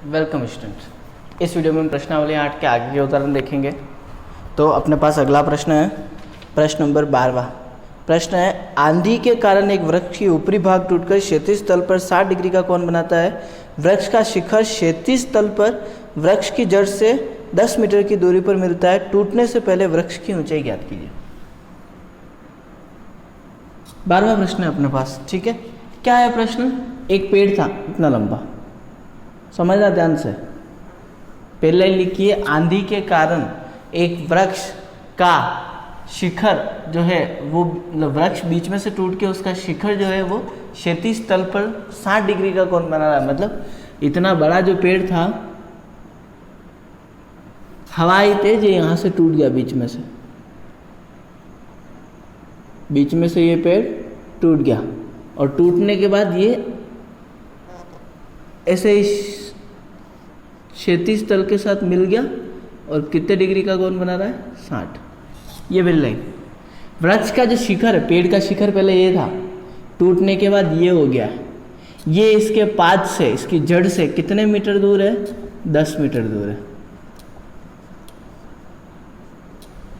Welcome students. इस video में हम प्रश्नावली 8 के आगे के उदाहरण देखेंगे। तो अपने पास अगला प्रश्न है, प्रश्न नंबर 12वां। प्रश्न है, आंधी के कारण एक वृक्ष की ऊपरी भाग टूटकर क्षैतिज तल पर 60 डिग्री का कोण बनाता है। वृक्ष का शिखर क्षैतिज तल पर वृक्ष की जड़ से 10 मीटर की दूरी पर मिलता है। टूटने से पहले वृक्ष की ऊंचाई ज्ञात कीजिए। 12वां प्रश्न है अपने पास, ठीक है। क्या है प्रश्न? एक पेड़ था इतना लंबा, समझना ध्यान से। पहले लिखिए, आंधी के कारण एक वृक्ष का शिखर जो है वो वृक्ष बीच में से टूट के उसका शिखर जो है वो क्षैतिज तल पर 60 डिग्री का कोण बना रहा है। मतलब इतना बड़ा जो पेड़ था, हवा आई तेज, यहाँ से टूट गया बीच में से ये पेड़ टूट गया। और टूटने के बाद ये ऐसे क्षैतिज तल के साथ मिल गया और कितने डिग्री का कोण बना रहा है? 60। ये बिल लाइन। वृक्ष का जो शिखर है, पेड़ का शिखर पहले ये था, टूटने के बाद ये हो गया। ये इसके पात से, इसकी जड़ से कितने मीटर दूर है? 10 मीटर दूर है।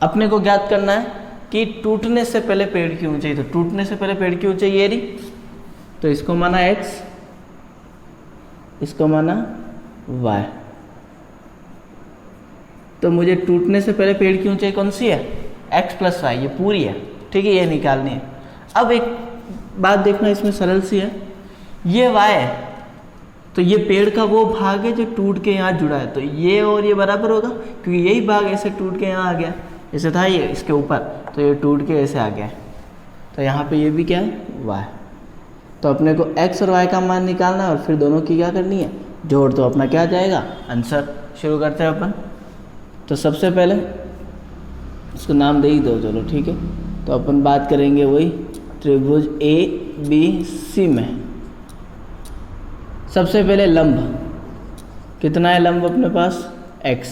अपने को ज्ञात करना है कि टूटने से पहले पेड़ की ऊंचाई। तो टूटने से पहले पेड़ की ऊंचाई ये रही, तो इसको माना x, इसको माना y। तो मुझे टूटने से पहले पेड़ की ऊंचाई कौन सी है? x + y, ये पूरी है, ठीक है, ये निकालनी है। अब एक बात देखना, इसमें सरल सी है। ये y है, तो ये पेड़ का वो भाग है जो टूट के यहाँ जुड़ा है, तो ये और ये बराबर होगा, क्योंकि यही भाग ऐसे टूट के यहाँ आ गया। ऐसे था ये इसके ऊपर, तो ये टूट के ऐसे आ गया। तो यहाँ पे ये भी क्या है? y। तो अपने को x और y का मान निकालना है और फिर दोनों की क्या करनी है? जोड़। तो अपना क्या जाएगा? आंसर। शुरू करते हैं अपन। तो सबसे पहले इसको नाम दे ही दो, चलो ठीक है। तो अपन बात करेंगे वही त्रिभुज ABC में। सबसे पहले लंब कितना है? लंब अपने पास x।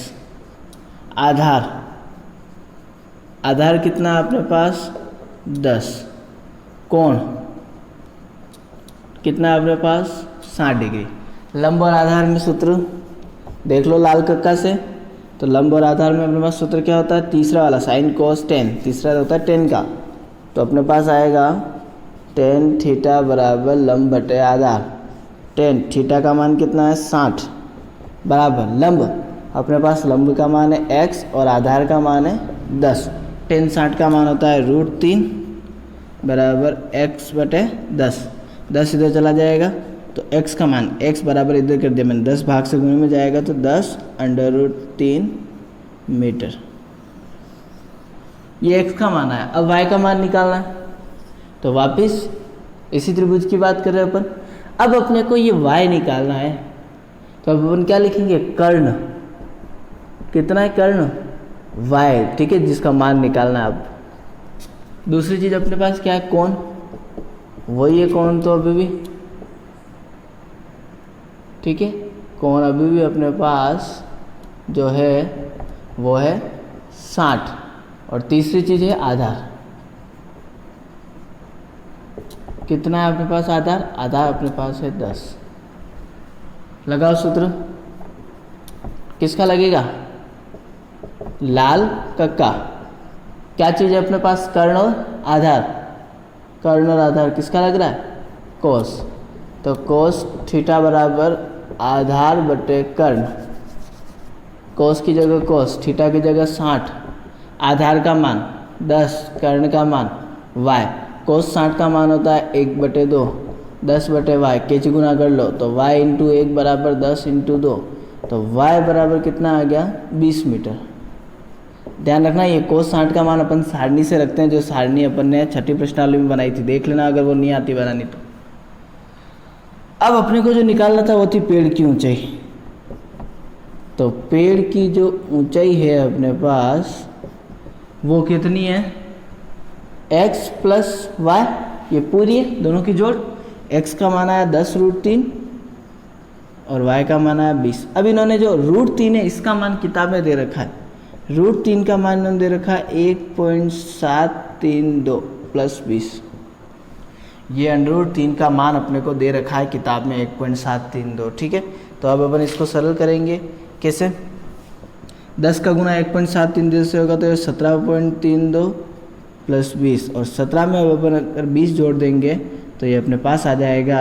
आधार कितना है अपने पास? 10। कोण कितना है अपने पास? 60 डिग्री। लंब और आधार में सूत्र देख लो लाल कक्का से। तो लंब और आधार में अपने पास सूत्र क्या होता है? तीसरा वाला, sin cos tan। तीसरा होता है tan का। तो अपने पास आएगा tan थीटा बराबर लंब बटे आधार। tan थीटा का मान कितना है? 60 बराबर लंब। अपने पास लंब का मान है x और आधार का मान है 10। tan 60 का मान होता है √3 बराबर x बटे 10। 10 इधर चला जाएगा, तो x का मान, x बराबर इधर कर दिया मैंने, 10 भाग से गुणे में जाएगा, तो 10√3 मीटर। ये x का मान आया। अब y का मान निकालना है, तो वापस इसी त्रिभुज की बात कर रहे हैं अपन। अब अपने को ये y निकालना है, तो अब अपन क्या लिखेंगे? कर्ण। कितना है कर्ण? y, ठीक है, जिसका मान निकालना है। अब दूसरी चीज अपने पास क्या है? कोण। वही है कोण, तो अभी भी ठीक है, कोण अभी भी अपने पास जो है वो है 60। और तीसरी चीज है आधार। कितना है अपने पास आधार? आधार अपने पास है 10। लगाओ सूत्र। किसका लगेगा? लाल कक्का। क्या चीज है अपने पास? कर्ण और आधार। कर्ण और आधार किसका लग रहा है? कोस। तो कोस थीटा बराबर आधार बटे कर्ण। कोस की जगह कोस, थीटा की जगह 60, आधार का मान 10, कर्ण का मान y। कोस 60 का मान होता है 1/2, 10/y। कैची गुना कर लो, तो y × 1 बराबर 10 × 2। तो y बराबर कितना आ गया? 20 मीटर। ध्यान रखना, ये कोस 60 का मान अपन सारणी से रखते हैं, जो सारणी अपन ने छठी प्रश्नावली में बनाई थी, देख लेना अगर वो नहीं आती बनानी तो। अब अपने को जो निकालना था वो थी पेड़ की ऊंचाई। तो पेड़ की जो ऊंचाई है अपने पास वो कितनी है? x + y, ये पूरी है, दोनों की जोड़। x का मान आया 10√3 और y का मान आया 20। अब इन्होंने जो √3 है इसका मान किताब में दे रखा है। √3 का मान इन्होंने दे रखा है 1.732 + 20। ये √3 का मान अपने को दे रखा है किताब में 1.732, ठीक है। तो अब अपन इसको सरल करेंगे कैसे, 10 का गुना 1.732 से होगा तो ये 17.32 प्लस 20, और 17 में अब अपन अगर 20 जोड़ देंगे तो ये अपने पास आ जाएगा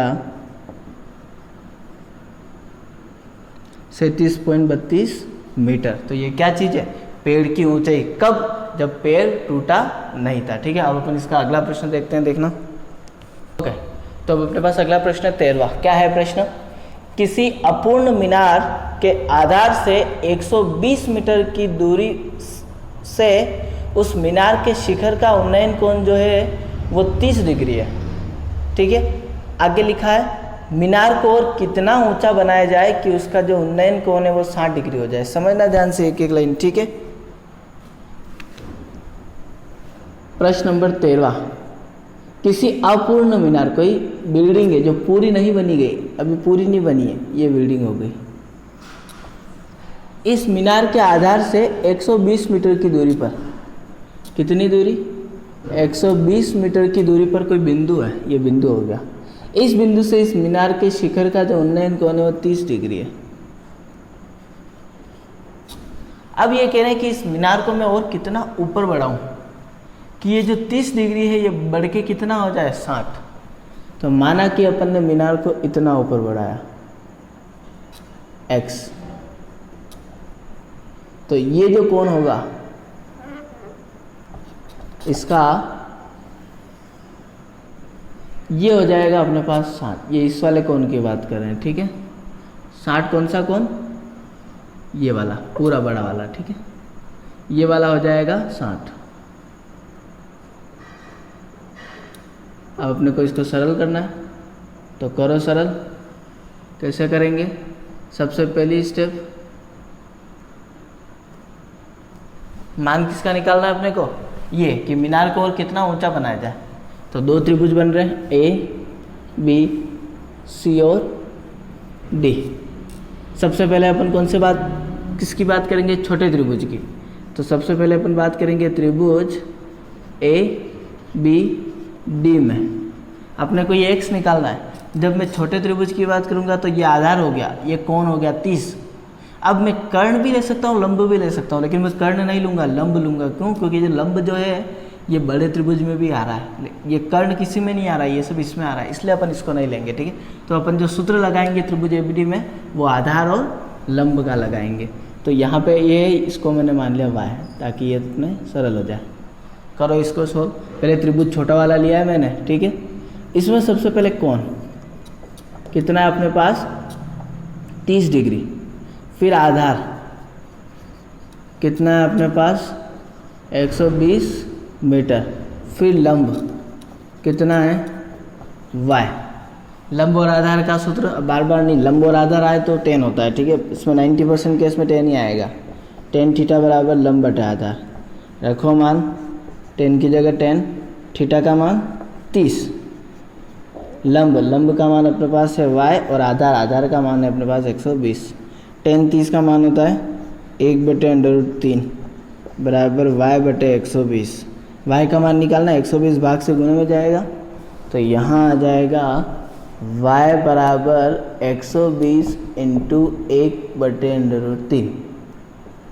37.32 मीटर। तो ये क्या चीज़ है, पेड़ की ऊंचाई। कब, जब पेड़ टूटा नहीं था, ठीक है। अब अपन इसका अगला प्रश्न देखते हैं, देखना। ओके, तो अब अपने पास अगला प्रश्न है 13वां। क्या है प्रश्न, किसी अपूर्ण मीनार के आधार से 120 मीटर की दूरी से उस मीनार के शिखर का उन्नयन कोण जो है वो 30 डिग्री है, ठीक है। आगे लिखा है मीनार को और कितना ऊंचा बनाया जाए कि उसका जो उन्नयन कोण है वो 60 डिग्री हो जाए। समझना ध्यान से एक एक लाइन, ठीक है। प्रश्न नंबर 13वां, किसी अपूर्ण मीनार, कोई बिल्डिंग है जो पूरी नहीं बनी गई, अभी पूरी नहीं बनी है, ये बिल्डिंग हो गई। इस मीनार के आधार से 120 मीटर की दूरी पर, कितनी दूरी, 120 मीटर की दूरी पर कोई बिंदु है, ये बिंदु हो गया। इस बिंदु से इस मीनार के शिखर का जो उन्नयन कोण है वो 30 डिग्री है। अब ये कह रहे हैं कि इस मीनार को मैं और कितना ऊपर बढ़ाऊं कि ये जो 30 डिग्री है ये बढ़ के कितना हो जाए 60। तो माना कि अपन ने मीनार को इतना ऊपर बढ़ाया x, तो ये जो कोण होगा इसका ये हो जाएगा अपने पास 60। ये इस वाले कोण की बात कर रहे हैं, ठीक है। 60 कौन सा कोण, ये वाला पूरा बड़ा वाला, ठीक है। ये वाला हो जाएगा 60। अब अपने को इसको सरल करना है, तो करो सरल। कैसे करेंगे, सबसे पहली स्टेप मान किसका निकालना है अपने को, ये कि मीनार को और कितना ऊंचा बनाया जाए। तो दो त्रिभुज बन रहे हैं A, B, C और D। सबसे पहले अपन कौन से बात, किसकी बात करेंगे, छोटे त्रिभुज की। तो सबसे पहले अपन बात करेंगे त्रिभुज A, B, D में। अपने को ये x निकालना है। जब मैं छोटे त्रिभुज की बात करूंगा तो ये आधार हो गया, ये कोण हो गया 30। अब मैं कर्ण भी ले सकता हूँ, लंब भी ले सकता हूँ, लेकिन मैं कर्ण नहीं लूंगा, लंब लूंगा। क्यों, क्योंकि ये लंब जो है ये बड़े त्रिभुज में भी आ रहा है, ये कर्ण किसी में नहीं आ रहा है, ये सब इसमें आ रहा है, इसलिए अपन इसको नहीं लेंगे, ठीक है। तो अपन जो सूत्र लगाएंगे त्रिभुज एबीडी में वो आधार और लंब का लगाएंगे। तो यहाँ पे ये इसको मैंने मान लिया y, ताकि ये इतने सरल हो जाए। करो इसको सोल्व। पहले त्रिभुज छोटा वाला लिया है मैंने, ठीक है। इसमें सबसे पहले कोण कितना है अपने पास, 30 डिग्री। फिर आधार कितना है अपने पास, 120 मीटर। फिर लंब कितना है, y। लंब और आधार का सूत्र बार बार नहीं, लंब और आधार आए तो tan होता है, ठीक है। इसमें 90% केस में tan ही आएगा। tan थीटा बराबर लंब बटा आधार। रखो मान, tan की जगह tan, थीटा का मान 30। लंब का मान अपने पास है y और आधार का मान है अपने पास 120। tan 30 का मान होता है 1/√3 बराबर y बटे 120। y का मान निकालना, 120 भाग से गुणे में जाएगा, तो यहाँ आ जाएगा y बराबर 120 इंटू 1/√3।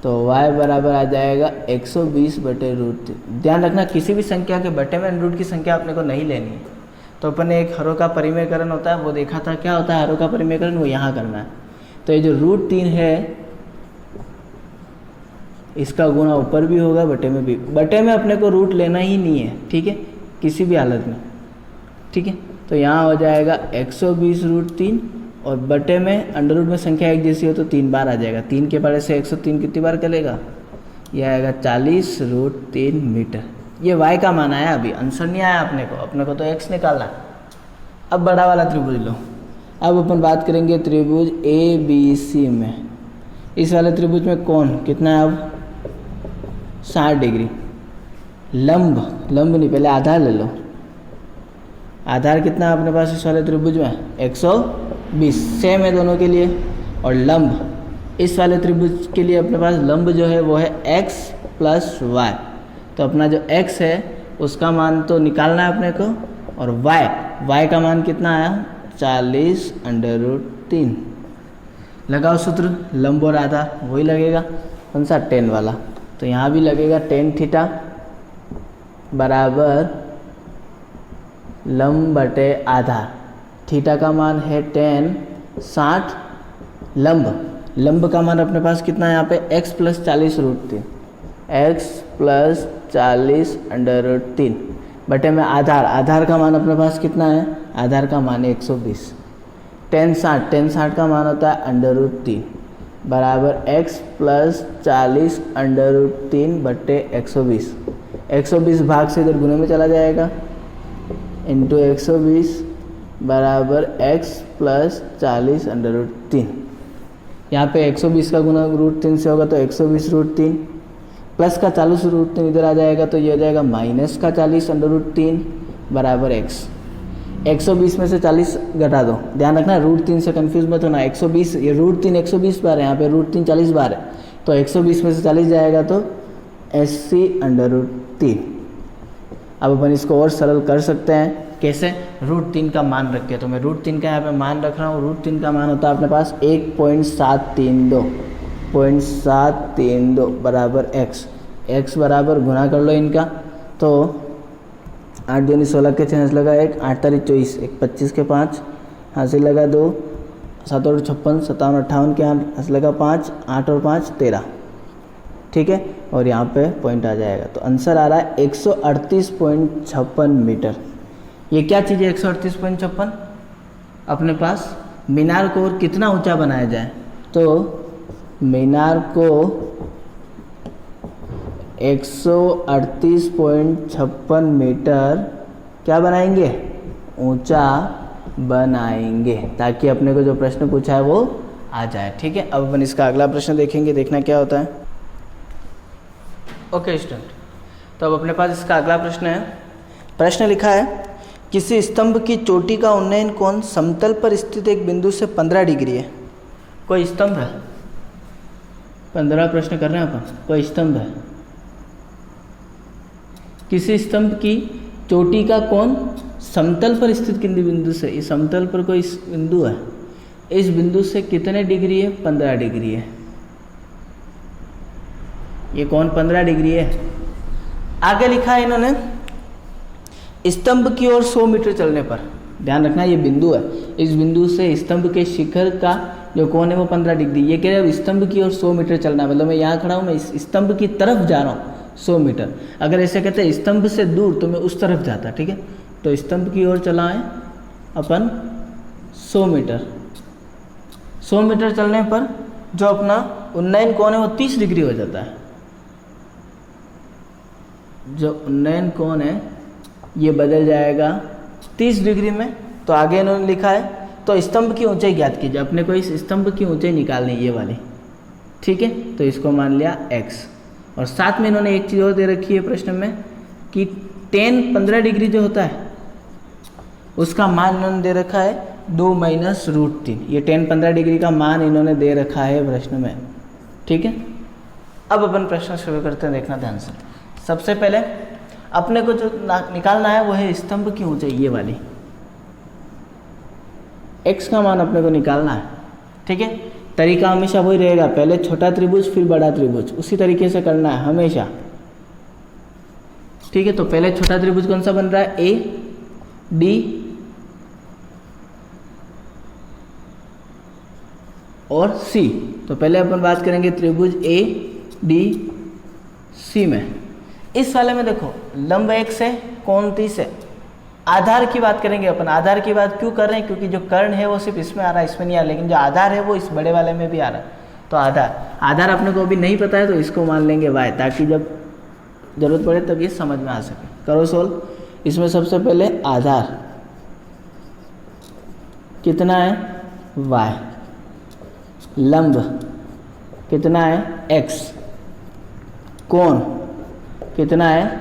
तो y बराबर आ जाएगा 120/√3। ध्यान रखना किसी भी संख्या के बटे में रूट की संख्या अपने को नहीं लेनी है। तो अपन ने एक हरों का परिमेयकरण होता है वो देखा था, क्या होता है हरों का परिमेयकरण, वो यहाँ करना है। तो ये जो √3 है इसका गुणा ऊपर भी होगा, बटे में भी। बटे में अपने को रूट लेना ही नहीं है, ठीक है, किसी भी हालत में, ठीक है। तो यहाँ हो जाएगा 120√3 और बटे में अंडर रूट में संख्या एक जैसी हो तो 3 बार आ जाएगा। 3 के बड़े से 103 कितनी बार चलेगा, यह आएगा 40√3 मीटर। ये y का मान आया, अभी आंसर नहीं आया अपने को तो x निकालना है। अब बड़ा वाला त्रिभुज लो। अब अपन बात करेंगे त्रिभुज ABC में। इस वाले त्रिभुज में कोण कितना है, अब 60 डिग्री। लंब नहीं, पहले आधार ले लो। आधार कितना है अपने पास इस वाले त्रिभुज में, 120। सेम है दोनों के लिए। और लंब इस वाले त्रिभुज के लिए अपने पास लंब जो है वो है x + y। तो अपना जो x है उसका मान तो निकालना है अपने को, और y का मान कितना आया 40√3। लगाओ सूत्र, लंब और आधार वही लगेगा, कौन सा 10 वाला। तो यहाँ भी लगेगा tan थीटा बराबर लंब बटे आधार। थीटा का मान है tan 60, लंब का मान अपने पास कितना है यहाँ पे x + 40√3, x + 40√3 बटे में आधार का मान अपने पास कितना है, आधार का मान है 120। tan 60 का मान होता है √3 बराबर x + 40√3 बटे 120। 120 भाग से इधर गुणे में चला जाएगा, इंटू 120 बराबर x + 40√3। यहाँ पे 120 का गुना √3 से होगा तो 120√3 प्लस का 40√3 इधर आ जाएगा तो ये हो जाएगा माइनस का 40√3 बराबर x। 120 में से 40 घटा दो, ध्यान रखना √3 से कंफ्यूज मत होना। 120 ये √3 120 बार है, यहाँ पे √3 40 बार है, तो 120 में से 40 जाएगा तो 80√3। अब अपन इसको और सरल कर सकते हैं, कैसे, √3 का मान रख के। तो मैं √3 का यहाँ पे मान रख रहा हूँ। √3 का मान होता है अपने पास 1.732 बराबर x बराबर गुना कर लो इनका, तो 8 दूनी 16 के 6 लगा 1, 8 तारीख 24, 1 25 के 5 हाथ लगा 2, 7 और 56 57 58 के हाथ लगा 5, 8 और 5 13, ठीक है। और यहाँ पे पॉइंट आ जाएगा, तो आंसर आ रहा है 138.56 मीटर। ये क्या चीज़ है 138.56? अपने पास मीनार को और कितना ऊंचा बनाया जाए, तो मीनार को 138.56 मीटर क्या बनाएंगे, ऊंचा बनाएंगे, ताकि अपने को जो प्रश्न पूछा है वो आ जाए, ठीक है। अब अपन इसका अगला प्रश्न देखेंगे, देखना क्या होता है। ओके स्टूडेंट, तो अब अपने पास इसका अगला प्रश्न है। प्रश्न लिखा है, किसी स्तंभ की चोटी का उन्नयन कोण समतल पर स्थित एक बिंदु से 15 डिग्री है। कोई स्तंभ है, 15 प्रश्न कर रहे हैं अपन, कोई स्तंभ है, किसी स्तंभ की चोटी का कोण समतल पर स्थित किसी बिंदु से, इस समतल पर कोई बिंदु है, इस बिंदु से कितने डिग्री है, 15 डिग्री है। ये कोण 15 डिग्री है। आगे लिखा है इन्होंने, स्तंभ की ओर 100 मीटर चलने पर, ध्यान रखना ये बिंदु है, इस बिंदु से स्तंभ के शिखर का जो कोण है वो 15 डिग्री। ये कह रहे हैं स्तंभ की ओर 100 मीटर चलना है, मतलब मैं यहाँ खड़ा हूँ, मैं इस स्तंभ की तरफ जा रहा हूँ 100 मीटर। अगर ऐसे कहते हैं स्तंभ से दूर तो मैं उस तरफ जाता, ठीक है। तो स्तंभ की ओर चलाएं अपन 100 मीटर। 100 मीटर चलने पर जो अपना उन्नयन कोण है वो 30 डिग्री हो जाता है। जो उन्नयन कोण है ये बदल जाएगा 30 डिग्री में। तो आगे इन्होंने लिखा है, तो स्तंभ की ऊंचाई ज्ञात कीजिए। अपने को इस स्तंभ की ऊंचाई निकालनी है, ये वाली, ठीक है। तो इसको मान लिया x, और साथ में इन्होंने एक चीज़ और दे रखी है प्रश्न में कि tan 15 डिग्री जो होता है उसका मान इन्होंने दे रखा है 2 - √3। ये tan 15 डिग्री का मान इन्होंने दे रखा है प्रश्न में, ठीक है। अब अपन प्रश्न शुरू करते हैं, देखना ध्यान से। सबसे पहले अपने को जो निकालना है वो है स्तंभ की ऊंचाई, ये वाली x का मान अपने को निकालना है, ठीक है। तरीका हमेशा वही रहेगा, पहले छोटा त्रिभुज फिर बड़ा त्रिभुज, उसी तरीके से करना है हमेशा, ठीक है। तो पहले छोटा त्रिभुज कौन सा बन रहा है, ए डी और सी। तो पहले अपन बात करेंगे त्रिभुज ए डी सी में। इस वाले में देखो लंब x है, कोण 30 है। आधार की बात करेंगे अपन। आधार की बात क्यों कर रहे हैं, क्योंकि जो कर्ण है वो सिर्फ इसमें आ रहा है, इसमें नहीं आ रहा, लेकिन जो आधार है वो इस बड़े वाले में भी आ रहा है। तो आधार अपने को अभी नहीं पता है, तो इसको मान लेंगे y, ताकि जब जरूरत पड़े तब ये समझ में आ सके। करो सोल्व। इसमें सबसे पहले आधार कितना है y, लंब कितना है x, कोण कितना है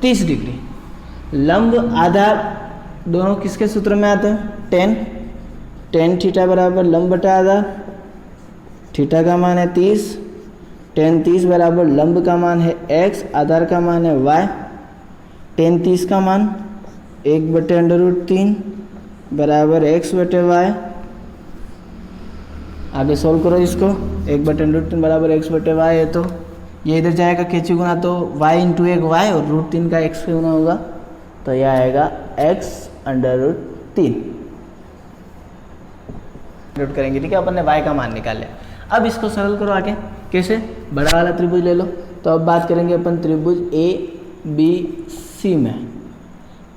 30 डिग्री। लंब आधार दोनों किसके सूत्र में आते हैं, tan थीटा बराबर लंब बटा आधार। थीटा का मान है 30, tan 30 बराबर लंब का मान है x, आधार का मान है y। tan 30 का मान 1/√3 बराबर x/y। आगे सोल्व करो इसको। 1/√3 बराबर x/y है तो ये इधर जाएगा कैची गुना, तो y इंटू एक y और √3 का x गुना होगा, तो यह आएगा x/√3 नोट करेंगे। ठीक है, अपन ने y का मान निकाल लिया। अब इसको सरल करो आगे। कैसे? बड़ा वाला त्रिभुज ले लो। तो अब बात करेंगे अपन त्रिभुज ए बी सी में,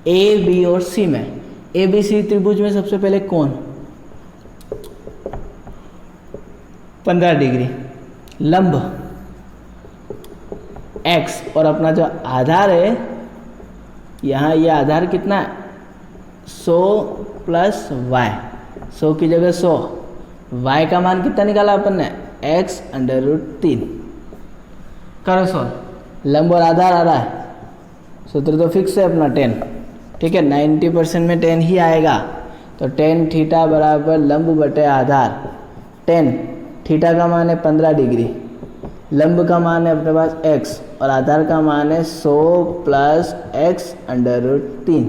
ए बी और सी में। ए बी सी त्रिभुज में सबसे पहले कोण 15 डिग्री, लंब x और अपना जो आधार है यहाँ, ये आधार कितना है 100 प्लस y, 100 की जगह 100, y का मान कितना निकाला अपन ने x/√3। करो सॉल्व। लंब और आधार आ रहा है, सूत्र तो फिक्स है अपना 10। ठीक है, 90% में 10 ही आएगा, तो tan थीटा बराबर लंब बटे आधार। 10 थीटा का मान है 15 डिग्री, लंब का मान है अपने पास x और आधार का मान है 100 प्लस x/√3।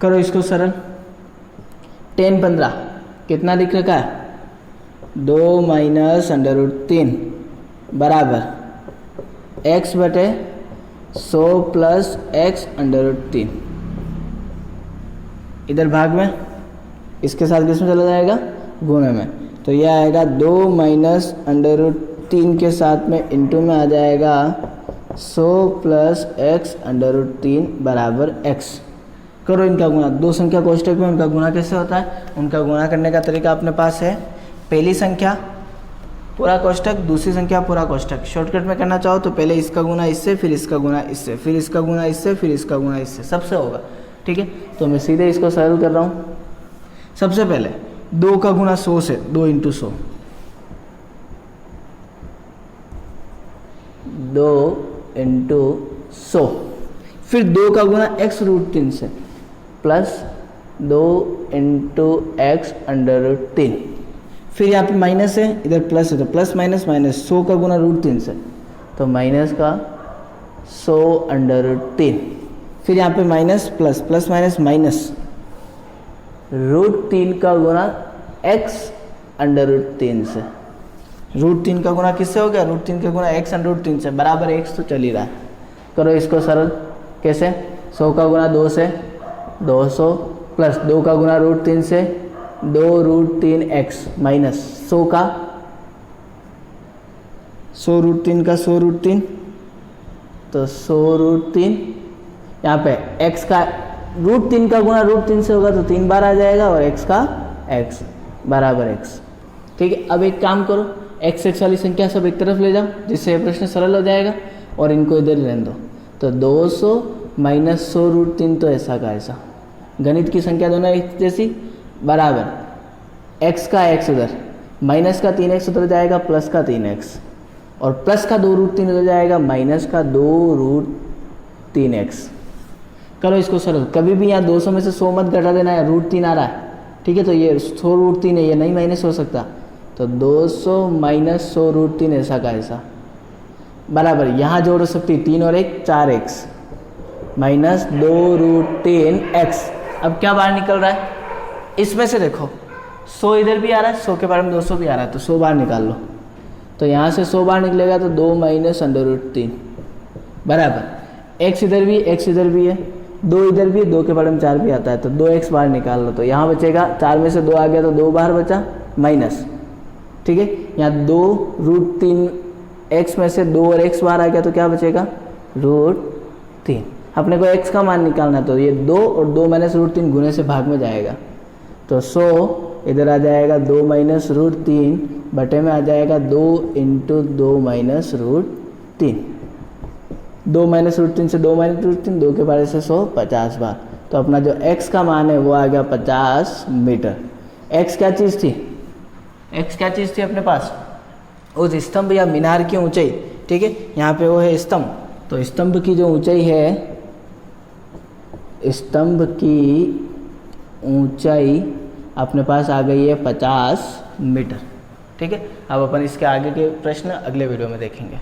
करो इसको सरल। 10 15 कितना दिख रखा है 2 माइनस √3 बराबर x बटे 100 प्लस x/√3। इधर भाग में, इसके साथ किस में चला जाएगा गुणे में, तो यह आएगा 2 माइनस √3 के साथ में इंटू में आ जाएगा 100 प्लस x/√3 बराबर x। करो इनका गुणा। दो संख्या कोष्टक में उनका गुणा कैसे होता है? उनका गुणा करने का तरीका अपने पास है, पहली संख्या पूरा कोष्टक, दूसरी संख्या पूरा कोष्टक। शॉर्टकट में करना चाहो तो पहले इसका गुणा इससे, फिर इसका गुणा इससे, फिर इसका गुणा इससे, फिर इसका गुणा इससे, सबसे होगा। ठीक है, तो मैं सीधे इसको सरल कर रहा हूँ। सबसे पहले 2 का गुणा 100 से, 2 इंटू 100, 2 इंटू 100, फिर 2 का गुणा x√3 से प्लस 2 इंटू x/√3, फिर यहाँ पे माइनस है, इधर प्लस है, तो प्लस माइनस माइनस, 100 का गुणा √3 से, तो माइनस का 100/√3, फिर यहाँ पे minus plus, plus minus minus, √3 का गुणा x/√3 से। √3 का गुणा किससे हो गया? √3 का गुणा x/√3 से, बराबर x तो चल ही रहा है। करो इसको सरल। कैसे? 100 का गुणा 2 से 200 प्लस 2 का गुणा √3 से 2√3x माइनस 100 का 100 √3 का 100 √3, तो 100 √3, यहाँ पे x का √3 का गुणा √3 से होगा तो 3 बार आ जाएगा और x का x बराबर x। ठीक है, अब एक काम करो, x वाली संख्या सब एक तरफ ले जाओ, जिससे ये प्रश्न सरल हो जाएगा, और इनको इधर रहने दो। तो 200 माइनस 100 √3 तो ऐसा का ऐसा, गणित की संख्या दोनों एक जैसी, बराबर x का x उधर, माइनस का 3x उधर जाएगा, प्लस का 3x, और प्लस का 2 √3 उधर जाएगा, माइनस का 2 √3x। करो इसको सरल। कभी भी यहाँ 200 में से 100 मत घटा देना है, √3 आ रहा है। ठीक है, तो ये 100 √3 है, ये नहीं माइनस हो सकता, तो 200 माइनस 100 √3 ऐसा का ऐसा, बराबर यहाँ जोड़ सकती 3 और 1 4x माइनस 2 √3x। अब क्या बाहर निकल रहा है? इसमें से देखो 100 इधर भी आ रहा है, 100 के बारे में 200 भी आ रहा है, तो 100 बाहर निकाल लो। तो यहाँ से 100 बाहर निकलेगा तो 2 माइनस √3 बराबर x इधर भी, x इधर भी है, 2 इधर भी, 2 के बारे में 4 भी आता है, तो 2x बाहर निकाल लो। तो यहाँ बचेगा 4 में से 2 आ गया तो 2 बाहर बचा माइनस। ठीक है, यहाँ 2 √3x में से 2 और x बाहर आ गया तो क्या बचेगा √3। अपने को x का मान निकालना है, तो ये 2 और 2 माइनस √3 गुणे से भाग में जाएगा, तो 100 इधर आ जाएगा 2 माइनस √3 बटे में आ जाएगा 2 इंटू 2 माइनस √3। 2 माइनस √3 से 2 माइनस √3, 2 के बारे से 100 50 बार, तो अपना जो x का मान है वो आ गया 50 मीटर। x क्या चीज़ थी? x क्या चीज़ थी अपने पास? उस स्तंभ या मीनार की ऊंचाई। ठीक है, यहाँ पे वो है स्तंभ, तो स्तंभ की जो ऊंचाई है, स्तंभ की ऊंचाई अपने पास आ गई है 50 मीटर। ठीक है, अब अपन इसके आगे के प्रश्न अगले वीडियो में देखेंगे।